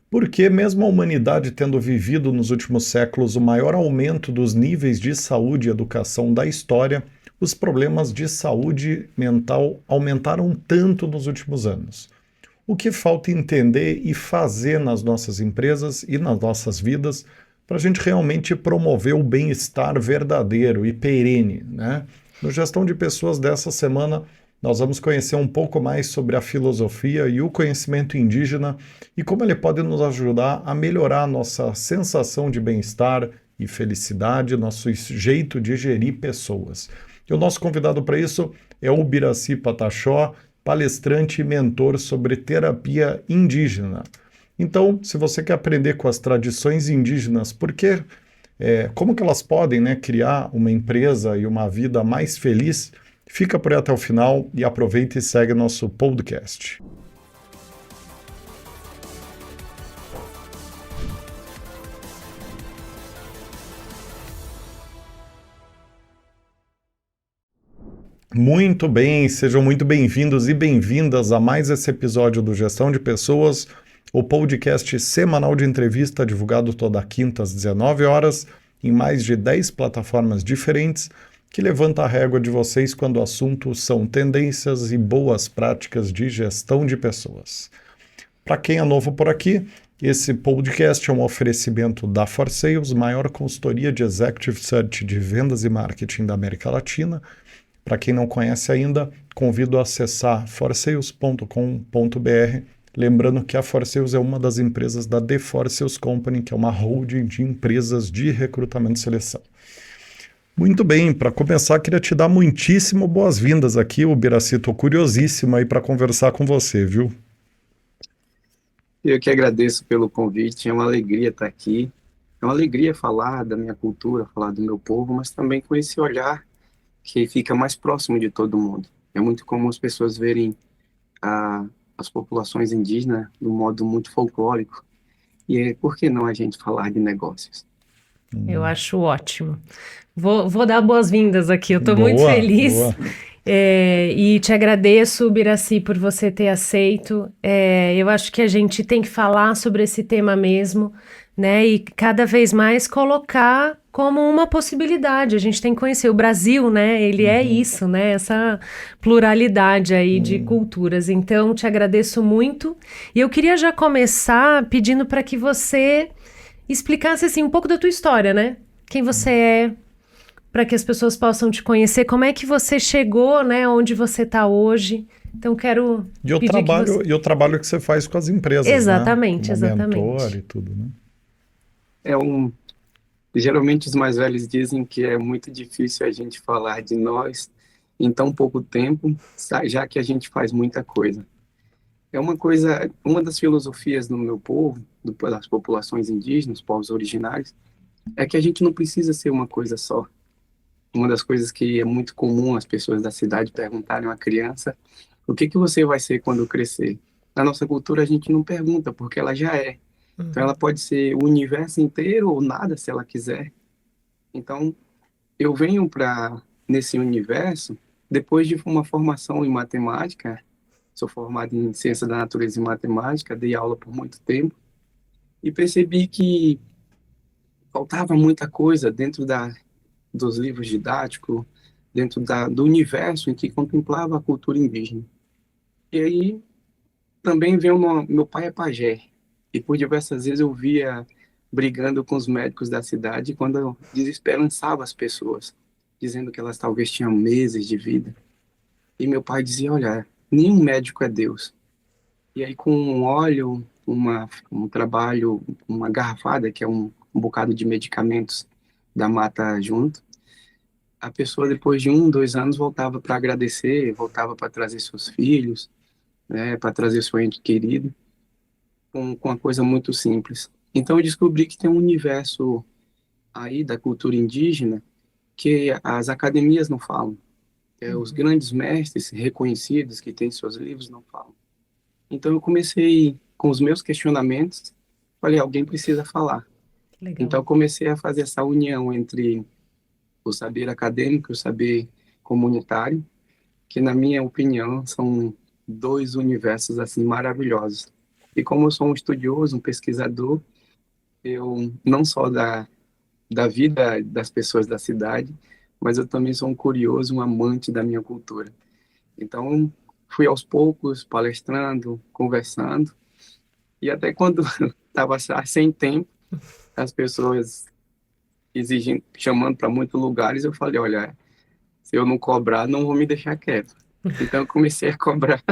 Porque, mesmo a humanidade tendo vivido nos últimos séculos o maior aumento dos níveis de saúde e educação da história, os problemas de saúde mental aumentaram tanto nos últimos anos. O que falta entender e fazer nas nossas empresas e nas nossas vidas para a gente realmente promover o bem-estar verdadeiro e perene, né? No Gestão de Pessoas dessa semana, nós vamos conhecer um pouco mais sobre a filosofia e o conhecimento indígena e como ele pode nos ajudar a melhorar a nossa sensação de bem-estar e felicidade, nosso jeito de gerir pessoas. E o nosso convidado para isso é o Biraci Pataxó, palestrante e mentor sobre terapia indígena. Então, se você quer aprender com as tradições indígenas, como que elas podem, né, criar uma empresa e uma vida mais feliz, fica por aí até o final e aproveita e segue nosso podcast. Muito bem, sejam muito bem-vindos e bem-vindas a mais esse episódio do Gestão de Pessoas, o podcast semanal de entrevista divulgado toda quinta às 19 horas em mais de 10 plataformas diferentes, que levanta a régua de vocês quando o assunto são tendências e boas práticas de gestão de pessoas. Para quem é novo por aqui, esse podcast é um oferecimento da ForSales, maior consultoria de Executive Search de vendas e marketing da América Latina. Para quem não conhece ainda, convido a acessar forsales.com.br. Lembrando que a ForSales é uma das empresas da The ForSales Company, que é uma holding de empresas de recrutamento e seleção. Muito bem, para começar, queria te dar muitíssimo boas-vindas aqui, o Biraci. Estou curiosíssimo aí para conversar com você, viu? Eu que agradeço pelo convite, é uma alegria estar aqui. É uma alegria falar da minha cultura, falar do meu povo, mas também com esse olhar que fica mais próximo de todo mundo. É muito comum as pessoas verem a, as populações indígenas de um modo muito folclórico. E por que não a gente falar de negócios? Eu acho ótimo. Vou dar boas-vindas aqui. Eu estou muito Boa, feliz, boa. e te agradeço, Biraci, por você ter aceito. Eu acho que a gente tem que falar sobre esse tema mesmo, né? E cada vez mais colocar como uma possibilidade. A gente tem que conhecer o Brasil, né? Ele é isso, né? Essa pluralidade aí de culturas. Então, te agradeço muito. E eu queria já começar pedindo para que você explicasse assim um pouco da tua história, né? Quem você é, para que as pessoas possam te conhecer, como é que você chegou, né, onde você está hoje. Então quero pedir que você... E o trabalho que você faz com as empresas, né? Exatamente, Como mentor exatamente. e tudo, né? É um, Geralmente os mais velhos dizem que é muito difícil a gente falar de nós em tão pouco tempo, já que a gente faz muita coisa. É uma das filosofias do meu povo, das populações indígenas, povos originários, é que a gente não precisa ser uma coisa só. Uma das coisas que é muito comum as pessoas da cidade perguntarem a uma criança, o que que você vai ser quando crescer? Na nossa cultura a gente não pergunta, porque ela já é. Então ela pode ser o universo inteiro ou nada se ela quiser. Então eu venho para nesse universo depois de uma formação em matemática. Sou formado em ciência da natureza e matemática, dei aula por muito tempo e percebi que faltava muita coisa dentro dos livros didáticos, dentro do universo em que contemplava a cultura indígena. E aí também veio meu pai é pajé, e por diversas vezes eu via brigando com os médicos da cidade quando eu desesperançava as pessoas, dizendo que elas talvez tinham meses de vida. E meu pai dizia, olha, nenhum médico é Deus. E aí, com um óleo, um trabalho, uma garrafada, que é um bocado de medicamentos da mata junto, a pessoa, depois de 1, 2 anos, voltava para agradecer, voltava para trazer seus filhos, né, para trazer seu ente querido, com uma coisa muito simples. Então, eu descobri que tem um universo aí da cultura indígena que as academias não falam, os grandes mestres reconhecidos que têm seus livros não falam. Então eu comecei com os meus questionamentos, falei, alguém precisa falar. Legal. Então eu comecei a fazer essa união entre o saber acadêmico e o saber comunitário, que na minha opinião são dois universos assim maravilhosos. E como eu sou um estudioso, um pesquisador, eu não só da vida das pessoas da cidade, mas eu também sou um curioso, um amante da minha cultura. Então, fui aos poucos palestrando, conversando, e até quando estava sem tempo, as pessoas exigindo, chamando para muitos lugares, eu falei, olha, se eu não cobrar, não vou me deixar quieto. Então, eu comecei a cobrar,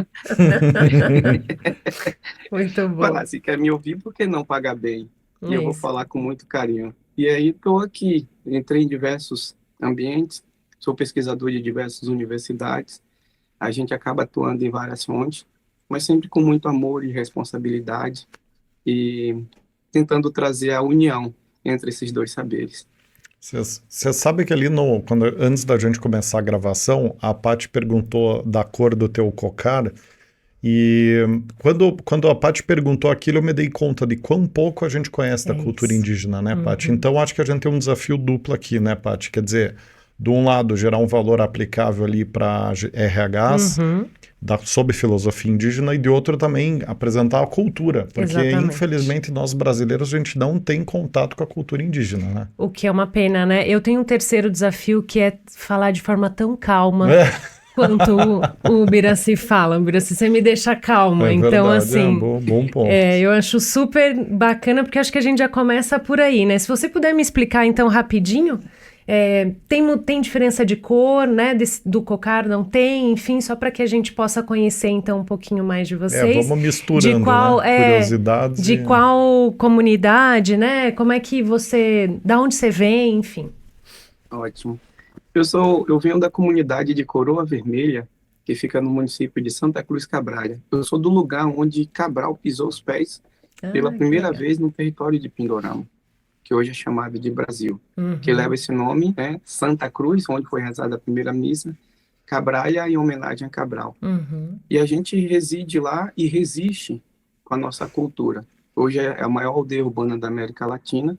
Muito falar, bom. se quer me ouvir, por que não pagar bem? E eu É vou isso. falar com muito carinho. E aí, estou aqui, entrei em diversos ambientes, sou pesquisador de diversas universidades, a gente acaba atuando em várias fontes, mas sempre com muito amor e responsabilidade e tentando trazer a união entre esses dois saberes. Você sabe que ali antes da gente começar a gravação, a Paty perguntou da cor do teu cocar, e quando a Paty perguntou aquilo, eu me dei conta de quão pouco a gente conhece da É cultura isso. indígena, né, Paty? Uhum. Então acho que a gente tem um desafio duplo aqui, né, Paty? Quer dizer, de um lado, gerar um valor aplicável ali para RHs, Uhum. sob filosofia indígena, e de outro também apresentar a cultura, porque Exatamente. infelizmente nós brasileiros a gente não tem contato com a cultura indígena, né? O que é uma pena, né? Eu tenho um terceiro desafio que é falar de forma tão calma quanto o Biraci fala. Biraci, você me deixa calma. É Então, verdade, assim, bom ponto. eu acho super bacana, porque acho que a gente já começa por aí, né? Se você puder me explicar, então, rapidinho, tem diferença de cor, né? Do cocar, não tem? Enfim, só para que a gente possa conhecer, então, um pouquinho mais de vocês. Vamos De misturando, qual, né? Curiosidades de e... qual comunidade, né? Como é que da onde você vem, enfim. Ótimo. Eu venho da comunidade de Coroa Vermelha, que fica no município de Santa Cruz Cabralha. Eu sou do lugar onde Cabral pisou os pés pela Ah, que primeira legal. vez no território de Pindorama, que hoje é chamado de Brasil, que Uhum, leva esse nome, né? Santa Cruz, onde foi rezada a primeira missa, Cabralha em homenagem a Cabral. uhum. E a gente reside lá e resiste com a nossa cultura. Hoje é a maior aldeia urbana da América Latina,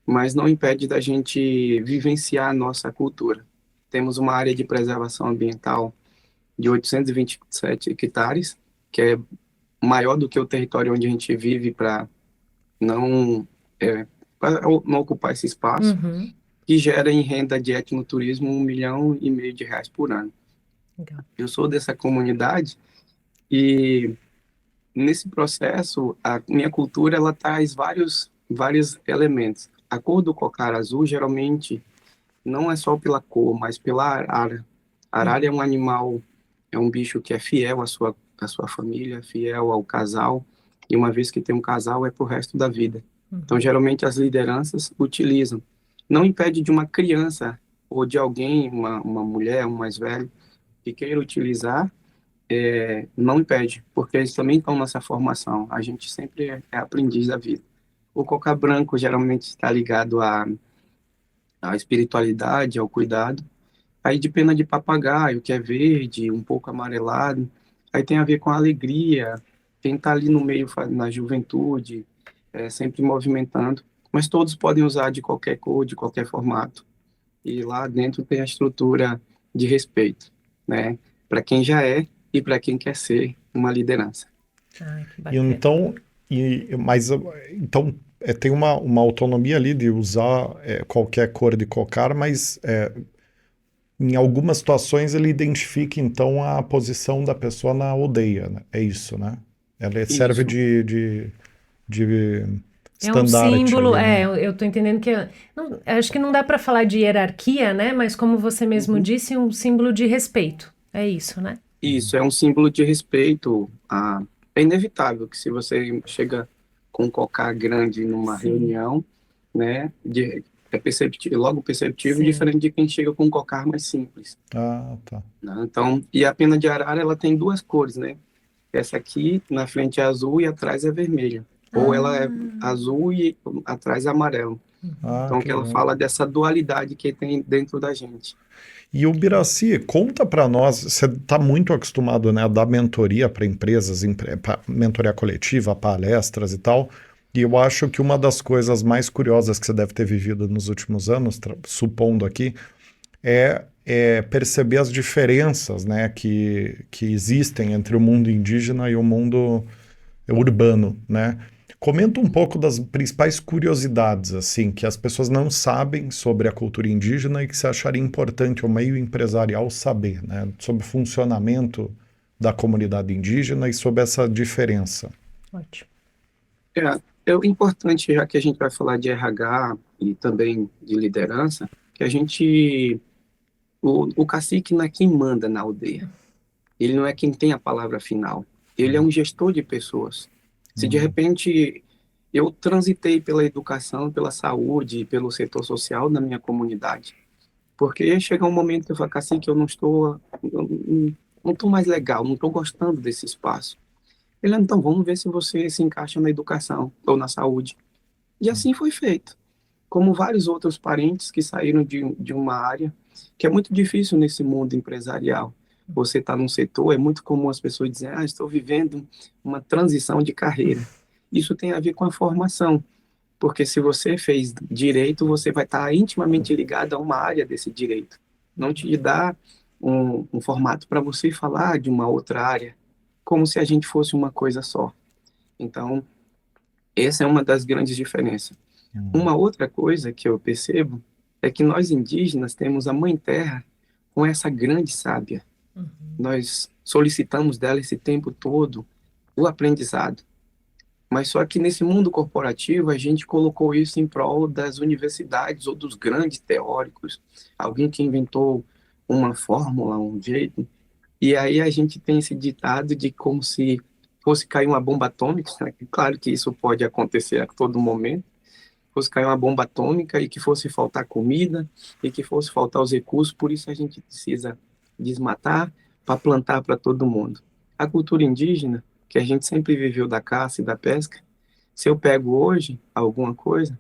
mas não impede da gente vivenciar a nossa cultura. Temos uma área de preservação ambiental de 827 hectares, que é maior do que o território onde a gente vive para não, pra não ocupar esse espaço, Uhum. que gera em renda de etnoturismo R$ 1,5 milhão por ano. Legal. Eu sou dessa comunidade e nesse processo a minha cultura ela traz vários elementos. A cor do cocar azul geralmente não é só pela cor, mas pela arara. A arara é um animal, é um bicho que é fiel à sua família, fiel ao casal, e uma vez que tem um casal é pro resto da vida. Então, Uhum. geralmente as lideranças utilizam. Não impede de uma criança ou de alguém, uma mulher, um mais velho, que queira utilizar, não impede, porque eles também estão nessa formação. A gente sempre é aprendiz da vida. O coca branco geralmente está ligado à espiritualidade, ao cuidado. Aí de pena de papagaio, que é verde, um pouco amarelado. Aí tem a ver com a alegria, quem está ali no meio, na juventude, sempre movimentando. Mas todos podem usar de qualquer cor, de qualquer formato. E lá dentro tem a estrutura de respeito, né? Para quem já é e para quem quer ser uma liderança. Ai, que E bacana. então, tem uma autonomia ali de usar qualquer cor de cocar, mas em algumas situações ele identifica então a posição da pessoa na aldeia, né? É isso, né? Ela serve Isso, de É um estandarte símbolo, ali, né? eu tô entendendo que acho que não dá para falar de hierarquia, né? Mas como você mesmo uhum. disse, um símbolo de respeito. É isso, né? Isso é um símbolo de respeito. É inevitável que se você chega com um cocar grande numa Sim, reunião, né, é perceptível, logo perceptível, sim. diferente de quem chega com um cocar mais simples, Ah, tá. né? Então, e a pena de arara ela tem duas cores, né? Essa aqui na frente é azul e atrás é vermelha, ou ela é Ah, azul e atrás é amarelo. uhum. Ah, Então, que que ela legal. fala dessa dualidade que tem dentro da gente. E o Biraci, conta para nós, você está muito acostumado, né, a dar mentoria para empresas, mentoria coletiva, palestras e tal, e eu acho que uma das coisas mais curiosas que você deve ter vivido nos últimos anos, supondo aqui, é perceber as diferenças, né, que existem entre o mundo indígena e o mundo urbano, né? Comenta um pouco das principais curiosidades, assim, que as pessoas não sabem sobre a cultura indígena e que você acharia importante o meio empresarial saber, né? Sobre o funcionamento da comunidade indígena e sobre essa diferença. Ótimo. É o importante, já que a gente vai falar de RH e também de liderança, que o cacique não é quem manda na aldeia. Ele não é quem tem a palavra final. Ele é um gestor de pessoas. Se de repente eu transitei pela educação, pela saúde, pelo setor social na minha comunidade, porque chega um momento que eu falo, cacique, eu não estou mais legal, não estou gostando desse espaço. Ele, então, vamos ver se você se encaixa na educação ou na saúde. E assim foi feito. Como vários outros parentes que saíram de uma área que é muito difícil nesse mundo empresarial. Você está num setor, é muito comum as pessoas dizerem, estou vivendo uma transição de carreira. Isso tem a ver com a formação, porque se você fez direito, você vai estar intimamente ligado a uma área desse direito. Não te dá um formato para você falar de uma outra área, como se a gente fosse uma coisa só. Então, essa é uma das grandes diferenças. Uma outra coisa que eu percebo é que nós indígenas temos a Mãe Terra com essa grande sábia. Nós solicitamos dela esse tempo todo o aprendizado. Mas só que nesse mundo corporativo a gente colocou isso em prol das universidades ou dos grandes teóricos, alguém que inventou uma fórmula, um jeito. E aí a gente tem esse ditado de como se fosse cair uma bomba atômica, né? Claro que isso pode acontecer a todo momento, fosse cair uma bomba atômica e que fosse faltar comida e que fosse faltar os recursos, por isso a gente precisa desmatar para plantar para todo mundo. A cultura indígena, que a gente sempre viveu da caça e da pesca, se eu pego hoje alguma coisa,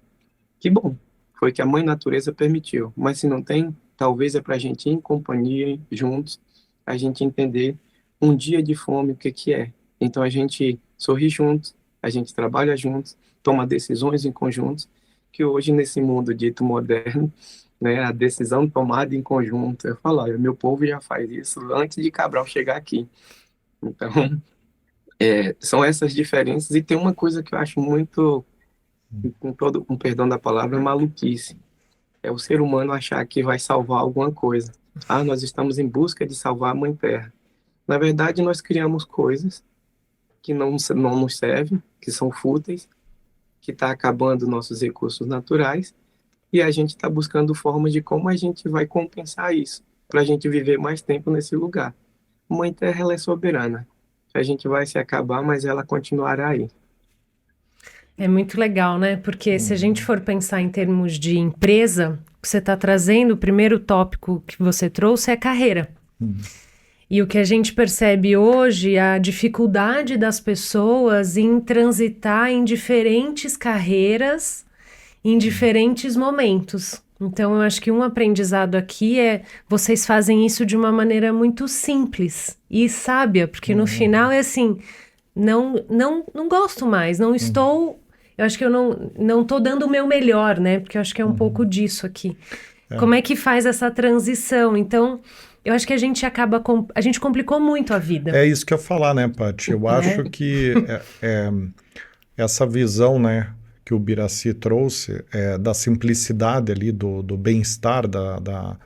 que bom, foi que a mãe natureza permitiu, mas se não tem, talvez é para a gente ir em companhia, juntos, a gente entender um dia de fome, o que que é. Então a gente sorri juntos, a gente trabalha juntos, toma decisões em conjunto, que hoje nesse mundo dito moderno, né, a decisão tomada em conjunto, eu falo, olha, meu povo já faz isso antes de Cabral chegar aqui. Então, são essas diferenças, e tem uma coisa que eu acho muito, com perdão da palavra, maluquice, é o ser humano achar que vai salvar alguma coisa. Nós estamos em busca de salvar a Mãe Terra. Na verdade, nós criamos coisas que não nos servem, que são fúteis, que está acabando nossos recursos naturais, e a gente está buscando formas de como a gente vai compensar isso, para a gente viver mais tempo nesse lugar. A Mãe Terra, ela é soberana. A gente vai se acabar, mas ela continuará aí. É muito legal, né? Porque se a gente for pensar em termos de empresa, o que você está trazendo, o primeiro tópico que você trouxe é carreira. E o que a gente percebe hoje é a dificuldade das pessoas em transitar em diferentes carreiras, em diferentes momentos. Então, eu acho que um aprendizado aqui é vocês fazem isso de uma maneira muito simples e sábia, porque no final é assim, não gosto mais, não estou... Eu acho que eu não estou dando o meu melhor, né? Porque eu acho que é um pouco disso aqui. Como é que faz essa transição? Então... Eu acho que a gente a gente complicou muito a vida. É isso que eu ia falar, né, Paty? Eu acho que essa visão, né, que o Birassi trouxe, da simplicidade ali, do bem-estar, da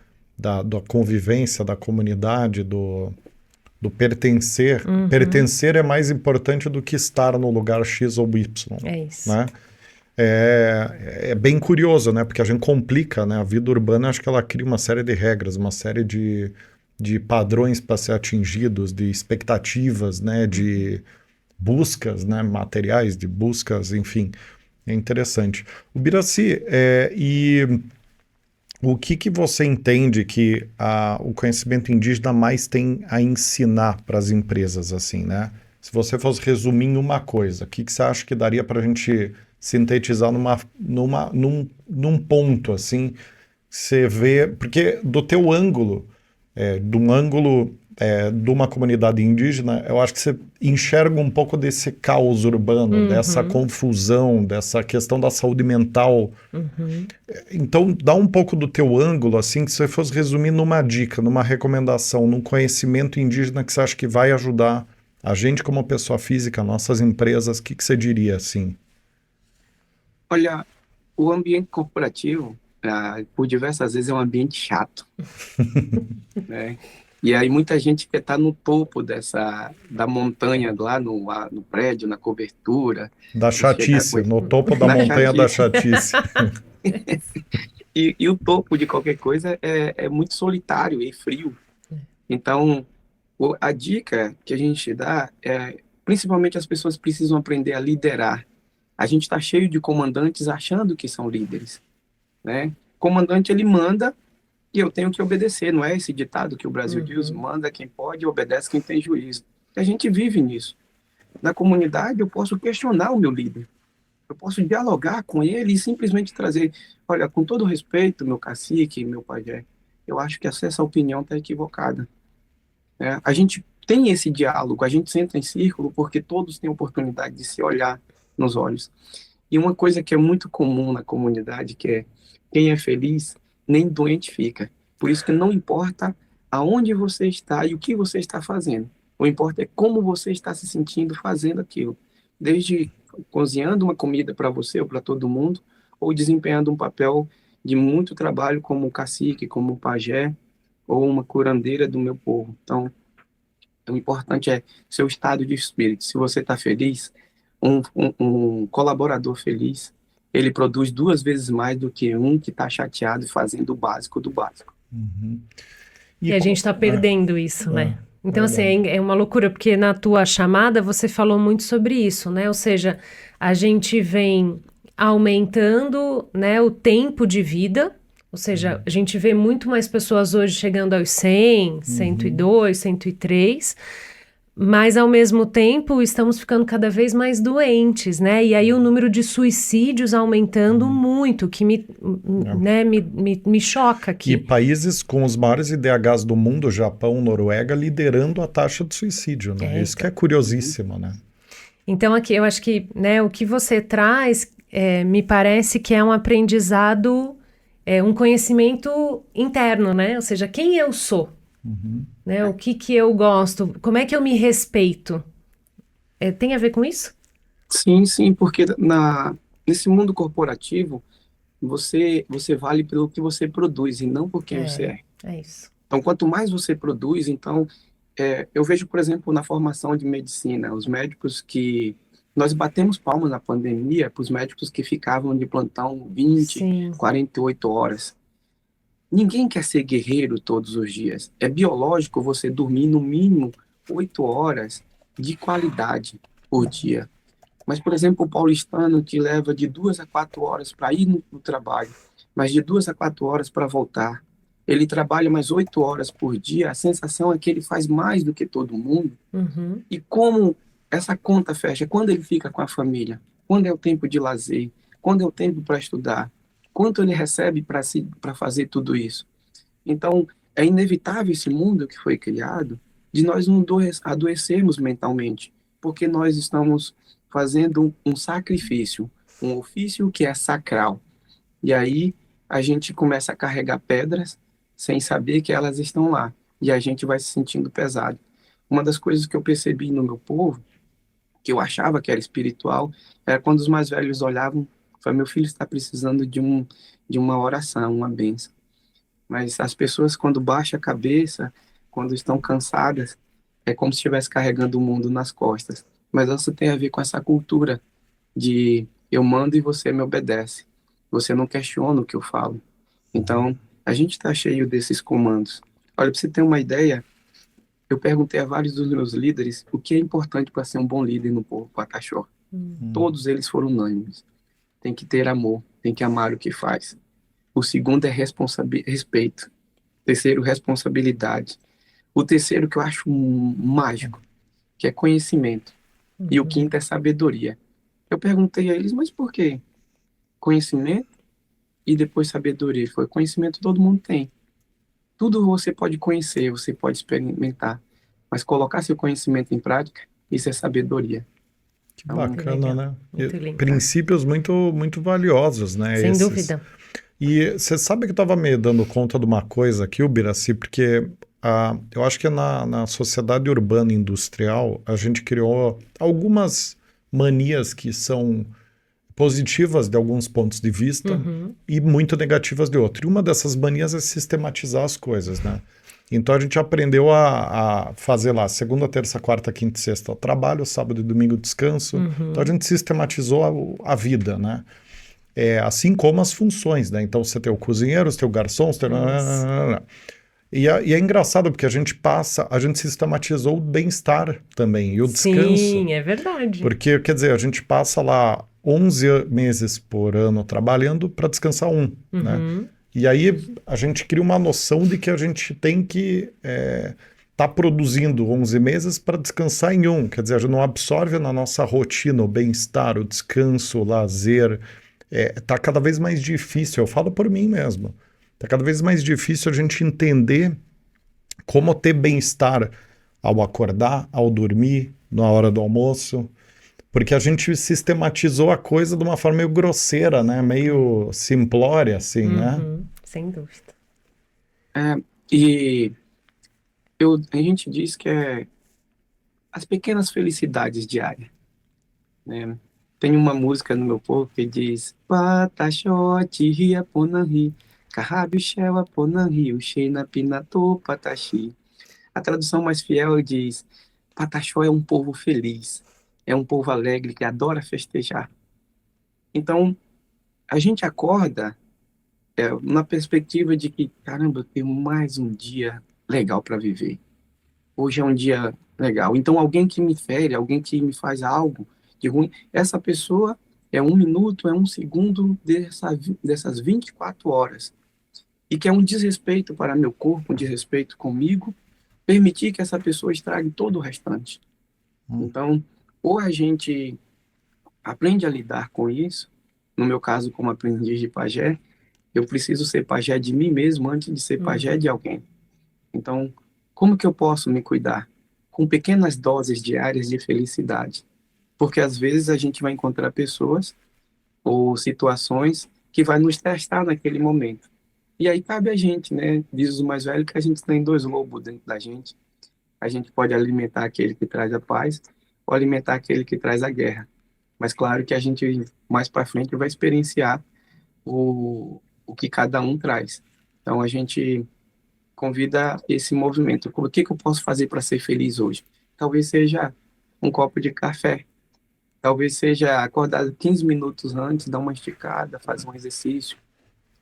convivência, da comunidade, do pertencer. Pertencer é mais importante do que estar no lugar X ou Y. É isso. Né? É bem curioso, né? Porque a gente complica, né? A vida urbana, acho que ela cria uma série de regras, uma série de padrões para ser atingidos, de expectativas, né? De buscas, né? Materiais, de buscas, enfim. É interessante. O Birassi, e o que você entende que o conhecimento indígena mais tem a ensinar para as empresas, assim, né? Se você fosse resumir em uma coisa, o que você acha que daria para a gente sintetizar num ponto, assim, você vê, porque do teu ângulo, de um ângulo de uma comunidade indígena, eu acho que você enxerga um pouco desse caos urbano, dessa confusão, dessa questão da saúde mental. Então, dá um pouco do teu ângulo, assim, que se você fosse resumir numa dica, numa recomendação, num conhecimento indígena que você acha que vai ajudar A gente como pessoa física, nossas empresas, o que você diria assim? Olha, o ambiente corporativo, por diversas vezes, é um ambiente chato, né? E aí muita gente quer estar no topo da montanha, lá no prédio, na cobertura, Da e chega chatice, no topo da na montanha da chatice. chatice. E o topo de qualquer coisa é muito solitário e frio. Então, a dica que a gente dá principalmente as pessoas precisam aprender a liderar. A gente está cheio de comandantes achando que são líderes, né? Comandante, ele manda e eu tenho que obedecer, não é esse ditado que o Brasil diz, Uhum. manda quem pode e obedece quem tem juízo. A gente vive nisso. Na comunidade, eu posso questionar o meu líder, eu posso dialogar com ele e simplesmente trazer, olha, com todo respeito, meu cacique, meu pajé, eu acho que essa opinião está equivocada, né? A gente tem esse diálogo, a gente senta em círculo porque todos têm oportunidade de se olhar nos olhos. E uma coisa que é muito comum na comunidade, que é quem é feliz, nem doente fica. Por isso que não importa aonde você está e o que você está fazendo. O importa é como você está se sentindo fazendo aquilo. Desde cozinhando uma comida para você ou para todo mundo, ou desempenhando um papel de muito trabalho como cacique, como pajé, ou uma curandeira do meu povo. Então, o importante é seu estado de espírito. Se você está feliz, um colaborador feliz, ele produz 2 vezes mais do que um que está chateado e fazendo o básico do básico. Uhum. E a gente está perdendo isso, né? Então, assim, verdade. é uma loucura, porque na tua chamada você falou muito sobre isso, né? Ou seja, a gente vem aumentando, né, o tempo de vida, ou seja, a gente vê muito mais pessoas hoje chegando aos 100, 102, 103, mas ao mesmo tempo estamos ficando cada vez mais doentes, né? E aí o número de suicídios aumentando muito, que né, me choca E aqui. países com os maiores IDHs do mundo, Japão, Noruega, liderando a taxa de suicídio, né? Isso que é curiosíssimo, né? Então, aqui, eu acho que, né, o que você traz, me parece que é um aprendizado, um conhecimento interno, né? Ou seja, quem eu sou, né? O que eu gosto, como é que eu me respeito? Tem a ver com isso? Sim, sim, porque nesse mundo corporativo, você vale pelo que você produz e não por quem você é. É isso. Então, quanto mais você produz, então, eu vejo, por exemplo, na formação de medicina, os médicos que... Nós batemos palmas na pandemia para os médicos que ficavam de plantão 20, Sim. 48 horas. Ninguém quer ser guerreiro todos os dias. É biológico você dormir no mínimo 8 horas de qualidade por dia. Mas, por exemplo, o paulistano que leva de 2 a 4 horas para ir no trabalho, mas de 2 a 4 horas para voltar, ele trabalha mais 8 horas por dia, a sensação é que ele faz mais do que todo mundo. Uhum. E como essa conta fecha? Quando ele fica com a família? Quando é o tempo de lazer? Quando é o tempo para estudar? Quanto ele recebe para fazer tudo isso? Então, é inevitável esse mundo que foi criado de nós não adoecermos mentalmente, porque nós estamos fazendo um sacrifício, um ofício que é sacral. E aí a gente começa a carregar pedras sem saber que elas estão lá, e a gente vai se sentindo pesado. Uma das coisas que eu percebi no meu povo, que eu achava que era espiritual, era quando os mais velhos olhavam, falavam, meu filho está precisando de uma oração, uma bênção. Mas as pessoas, quando baixam a cabeça, quando estão cansadas, é como se estivesse carregando o mundo nas costas. Mas isso tem a ver com essa cultura de eu mando e você me obedece. Você não questiona o que eu falo. Então, a gente está cheio desses comandos. Olha, para você ter uma ideia, eu perguntei a vários dos meus líderes o que é importante para ser um bom líder no povo Pataxó. Todos eles foram unânimes. Tem que ter amor, tem que amar o que faz. O segundo é respeito. O terceiro, responsabilidade. O terceiro, que eu acho mágico, que é conhecimento. E o quinto é sabedoria. Eu perguntei a eles, mas por quê? Conhecimento e depois sabedoria. Foi conhecimento todo mundo tem. Tudo você pode conhecer, você pode experimentar. Mas colocar seu conhecimento em prática, isso é sabedoria. Que bacana, né? Muito lindo. Princípios muito, muito valiosos, né? Sem esses. dúvida. E você sabe que eu estava me dando conta de uma coisa aqui, Ubiraci, porque Eu acho que na sociedade urbana industrial, a gente criou algumas manias que são positivas de alguns pontos de vista e muito negativas de outro. E uma dessas manias é sistematizar as coisas, né? Então a gente aprendeu a fazer lá segunda, terça, quarta, quinta e sexta trabalho, sábado e domingo descanso. Então a gente sistematizou a vida, né? Assim como as funções, né? Então você tem o cozinheiro, você tem o garçom, você tem... E é engraçado porque a gente sistematizou o bem-estar também e o descanso. Sim, é verdade. Porque, quer dizer, a gente passa lá 11 meses por ano trabalhando para descansar né? E aí a gente cria uma noção de que a gente tem que tá produzindo 11 meses para descansar em um. Quer dizer, a gente não absorve na nossa rotina o bem-estar, o descanso, o lazer. Tá cada vez mais difícil, eu falo por mim mesmo. Tá cada vez mais difícil a gente entender como ter bem-estar ao acordar, ao dormir, na hora do almoço, porque a gente sistematizou a coisa de uma forma meio grosseira, né? Meio simplória, assim, né? Sem dúvida. E a gente diz que as pequenas felicidades diárias, né? Tem uma música no meu povo que diz Pataxote, ria ponanri, carrabichewa ponanri, uxena pinato pataxi. A tradução mais fiel diz Pataxó é um povo feliz, é um povo alegre que adora festejar. Então, a gente acorda na perspectiva de que, caramba, eu tenho mais um dia legal para viver. Hoje é um dia legal. Então, alguém que me fere, alguém que me faz algo de ruim, essa pessoa é 1 minuto, é 1 segundo dessas 24 horas. E que é um desrespeito para meu corpo, um desrespeito comigo, permitir que essa pessoa estrague todo o restante. Então, ou a gente aprende a lidar com isso, no meu caso, como aprendiz de pajé, eu preciso ser pajé de mim mesmo antes de ser pajé de alguém. Então, como que eu posso me cuidar? Com pequenas doses diárias de felicidade. Porque às vezes a gente vai encontrar pessoas ou situações que vai nos testar naquele momento. E aí cabe a gente, né? Diz os mais velhos que a gente tem 2 lobos dentro da gente. A gente pode alimentar aquele que traz a paz ou alimentar aquele que traz a guerra. Mas claro que a gente, mais para frente, vai experienciar o que cada um traz. Então a gente convida esse movimento. O que eu posso fazer para ser feliz hoje? Talvez seja um copo de café. Talvez seja acordar 15 minutos antes, dar uma esticada, fazer um exercício,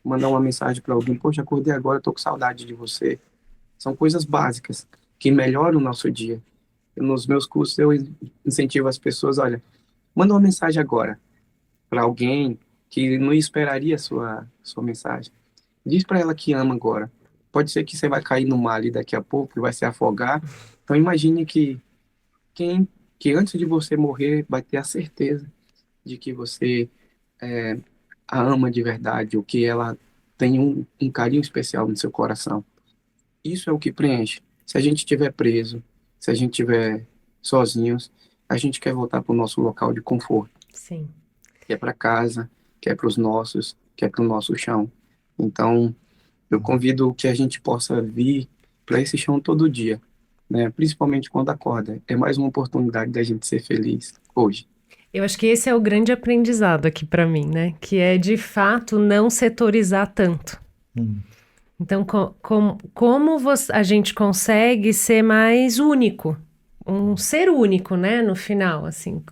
mandar uma mensagem para alguém. Poxa, acordei agora, estou com saudade de você. São coisas básicas que melhoram o nosso dia. Nos meus cursos eu incentivo as pessoas, olha, manda uma mensagem agora para alguém que não esperaria a sua mensagem. Diz para ela que ama agora. Pode ser que você vai cair no mar ali daqui a pouco e vai se afogar. Então imagine que antes de você morrer vai ter a certeza de que você a ama de verdade, ou que ela tem um carinho especial no seu coração. Isso é o que preenche. Se a gente estiver preso, se a gente estiver sozinhos, a gente quer voltar para o nosso local de conforto. Sim. Que é para casa, que é para os nossos, que é para o nosso chão. Então, eu convido que a gente possa vir para esse chão todo dia, né? Principalmente quando acorda. É mais uma oportunidade da gente ser feliz hoje. Eu acho que esse é o grande aprendizado aqui para mim, né? Que é, de fato, não setorizar tanto. Então, como a gente consegue ser mais único? Um ser único, né? No final, assim.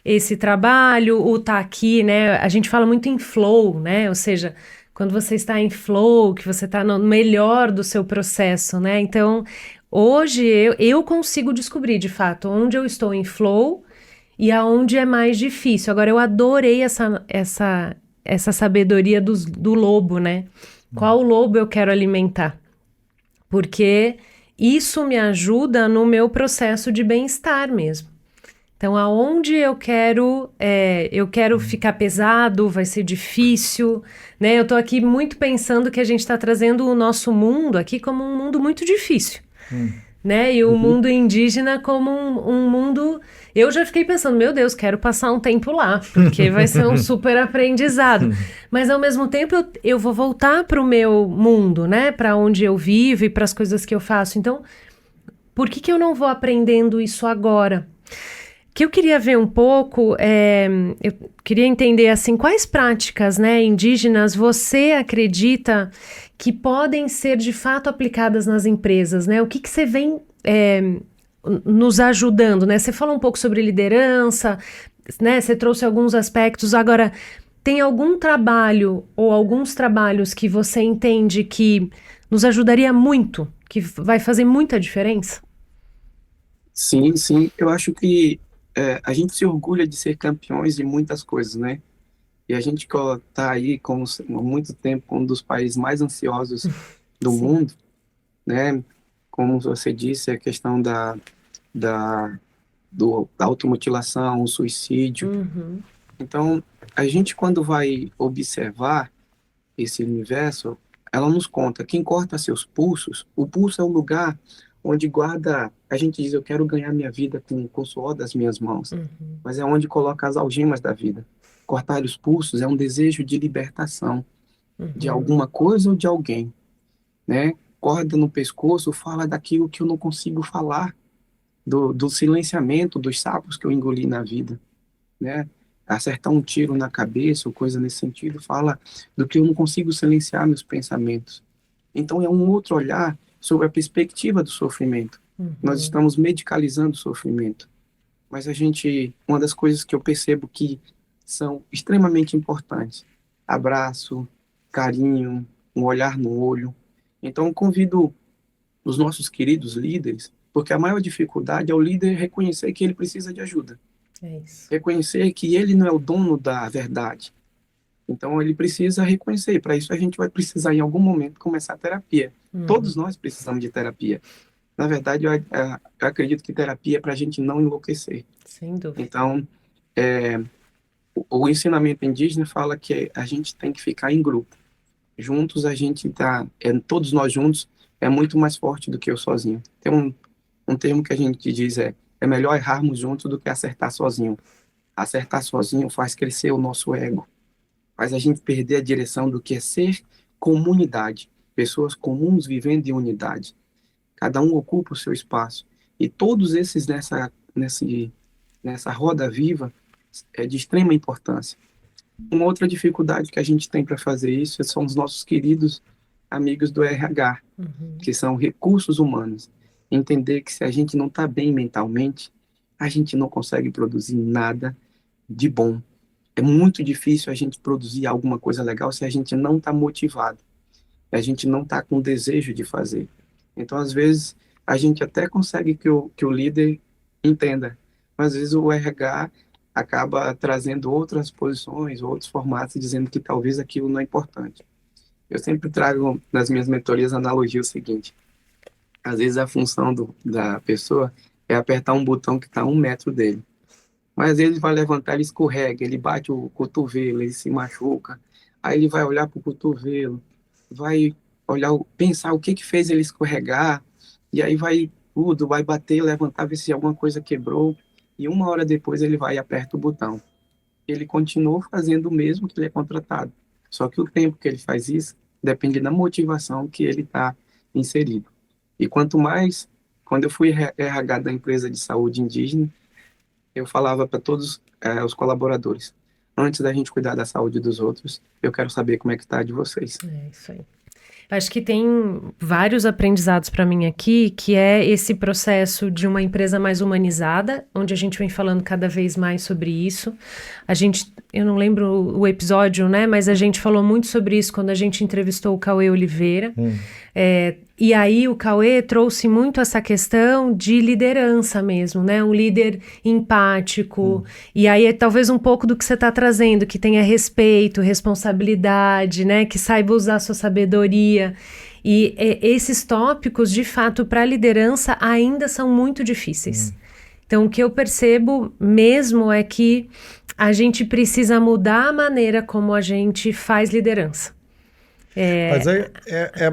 Esse trabalho, o tá aqui, né? A gente fala muito em flow, né? Ou seja, quando você está em flow, que você está no melhor do seu processo, né? Então, hoje eu consigo descobrir, de fato, onde eu estou em flow e aonde é mais difícil. Agora, eu adorei essa sabedoria do lobo, né? Qual lobo eu quero alimentar? Porque isso me ajuda no meu processo de bem-estar mesmo. Então, aonde eu quero ficar pesado, vai ser difícil, né? Eu tô aqui muito pensando que a gente está trazendo o nosso mundo aqui como um mundo muito difícil, né? E o mundo indígena como um mundo... Eu já fiquei pensando, meu Deus, quero passar um tempo lá, porque vai ser um super aprendizado. Mas, ao mesmo tempo, eu vou voltar para o meu mundo, né? Para onde eu vivo e para as coisas que eu faço. Então, por que eu não vou aprendendo isso agora? O que eu queria ver um pouco, eu queria entender, assim, quais práticas, né, indígenas você acredita que podem ser, de fato, aplicadas nas empresas, né? O que você vem nos ajudando, né? Você falou um pouco sobre liderança, né? Você trouxe alguns aspectos. Agora, tem algum trabalho ou alguns trabalhos que você entende que nos ajudaria muito, que vai fazer muita diferença? Sim, sim. Eu acho que a gente se orgulha de ser campeões de muitas coisas, né? E a gente está aí há muito tempo um dos países mais ansiosos do Sim. mundo, né? Como você disse, a questão da, da automutilação, o suicídio. Uhum. Então, a gente quando vai observar esse universo, ela nos conta, quem corta seus pulsos, o pulso é o lugar onde guarda, a gente diz, eu quero ganhar minha vida com o suor das minhas mãos, Uhum. mas é onde coloca as algemas da vida. Cortar os pulsos é um desejo de libertação de Uhum. alguma coisa ou de alguém, né? Corda no pescoço fala daquilo que eu não consigo falar, do silenciamento dos sapos que eu engoli na vida, né? Acertar um tiro na cabeça ou coisa nesse sentido fala do que eu não consigo silenciar meus pensamentos. Então é um outro olhar sobre a perspectiva do sofrimento. Nós Uhum. estamos medicalizando o sofrimento, mas uma das coisas que eu percebo que são extremamente importantes, abraço, carinho, um olhar no olho. Então eu convido os nossos queridos líderes, porque a maior dificuldade é o líder reconhecer que ele precisa de ajuda, É isso. reconhecer que ele não é o dono da verdade. Então ele precisa reconhecer, e para isso a gente vai precisar em algum momento começar a terapia. Uhum. Todos nós precisamos de terapia. Na verdade, eu acredito que terapia é para a gente não enlouquecer. Sem dúvida. Então, o ensinamento indígena fala que a gente tem que ficar em grupo. Juntos a gente tá, todos nós juntos é muito mais forte do que eu sozinho. Tem um termo que a gente diz é melhor errarmos juntos do que acertar sozinho. Acertar sozinho faz crescer o nosso ego, faz a gente perder a direção do que é ser comunidade, pessoas comuns vivendo em unidade. Cada um ocupa o seu espaço. E todos esses nessa roda viva é de extrema importância. Uma outra dificuldade que a gente tem para fazer isso são os nossos queridos amigos do RH, Uhum. que são recursos humanos. Entender que se a gente não está bem mentalmente, a gente não consegue produzir nada de bom. É muito difícil a gente produzir alguma coisa legal se a gente não está motivado, se a gente não está com desejo de fazer. Então, às vezes, a gente até consegue que o líder entenda, mas às vezes o RH acaba trazendo outras posições, outros formatos, dizendo que talvez aquilo não é importante. Eu sempre trago nas minhas mentorias a analogia o seguinte: às vezes a função da pessoa é apertar um botão que está a 1 metro dele, mas ele vai levantar, ele escorrega, ele bate o cotovelo, ele se machuca, aí ele vai olhar para o cotovelo, vai olhar, pensar o que fez ele escorregar, e aí vai tudo, vai bater, levantar, ver se alguma coisa quebrou, e 1 hora depois ele vai e aperta o botão. Ele continuou fazendo o mesmo que ele é contratado, só que o tempo que ele faz isso depende da motivação que ele está inserido. E quanto mais, quando eu fui RH da empresa de saúde indígena, eu falava para todos os colaboradores, antes da gente cuidar da saúde dos outros, eu quero saber como é que está a de vocês. É isso aí. Acho que tem vários aprendizados para mim aqui, que é esse processo de uma empresa mais humanizada, onde a gente vem falando cada vez mais sobre isso. Eu não lembro o episódio, né? Mas a gente falou muito sobre isso quando a gente entrevistou o Cauê Oliveira. E aí o Cauê trouxe muito essa questão de liderança mesmo, né? Um líder empático. E aí é talvez um pouco do que você está trazendo, que tenha respeito, responsabilidade, né? Que saiba usar a sua sabedoria. E esses tópicos, de fato, para a liderança ainda são muito difíceis. Então, o que eu percebo mesmo é que a gente precisa mudar a maneira como a gente faz liderança.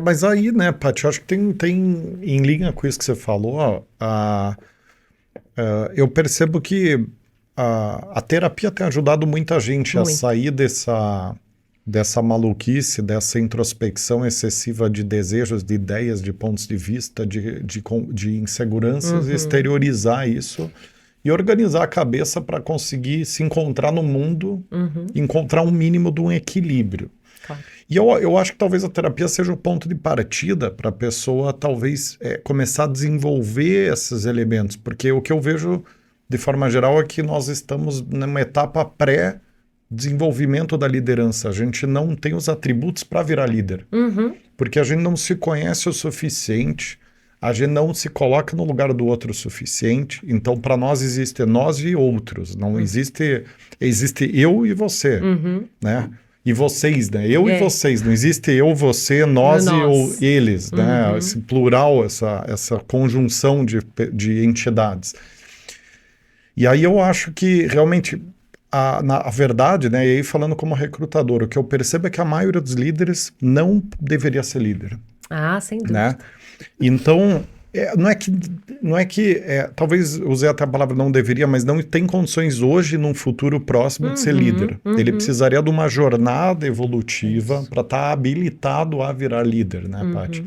Mas aí, né, Paty, eu acho que tem em linha com isso que você falou, ó, eu percebo que a terapia tem ajudado muita gente a Muito. sair dessa maluquice, dessa introspecção excessiva de desejos, de ideias, de pontos de vista, de inseguranças, e exteriorizar isso e organizar a cabeça para conseguir se encontrar no mundo, encontrar um mínimo de um equilíbrio. Claro. E eu acho que talvez a terapia seja o ponto de partida para a pessoa talvez começar a desenvolver esses elementos, porque o que eu vejo de forma geral é que nós estamos numa etapa pré-desenvolvimento da liderança. A gente não tem os atributos para virar líder, porque a gente não se conhece o suficiente, a gente não se coloca no lugar do outro o suficiente. Então, para nós existe nós e outros, não existe eu e você, né? E vocês, né? Eu e vocês, não existe eu, você, nós e ou eles, né? Esse plural, essa conjunção de entidades. E aí eu acho que realmente a verdade, né? E aí falando como recrutador, o que eu percebo é que a maioria dos líderes não deveria ser líder. Ah, sem dúvida. Né? Então, não é que talvez usei até a palavra não deveria, mas não tem condições hoje, num futuro próximo, de ser líder. Ele precisaria de uma jornada evolutiva para estar habilitado a virar líder, né, Paty?